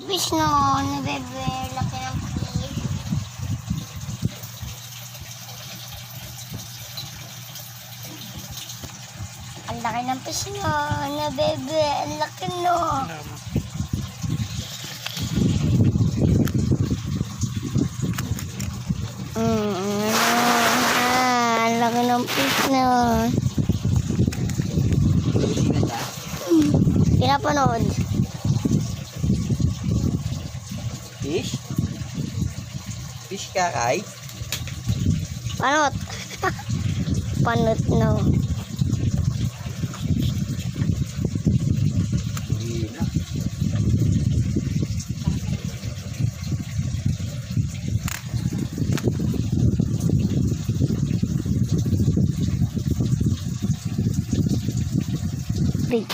fish no, bebe. Laki ng fish. Ang laki ng fish no, bebe. Ang laki no. Ang laki ng fish no. Pinapanood. Fish? Fish ka, Kai? Panot. Panot no. Hindi na. Big.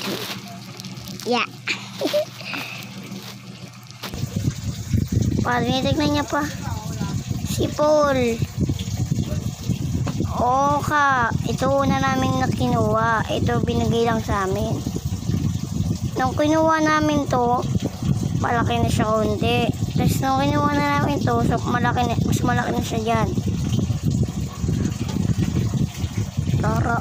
Yeah. Tignan niya pa. Si Paul. Oo ka. Ito una namin na kinuha. Ito binigay lang sa amin. Nung kinuha namin to, malaki na siya konti. Tapos nung kinuha na namin to, so mas malaki na siya dyan. Tara.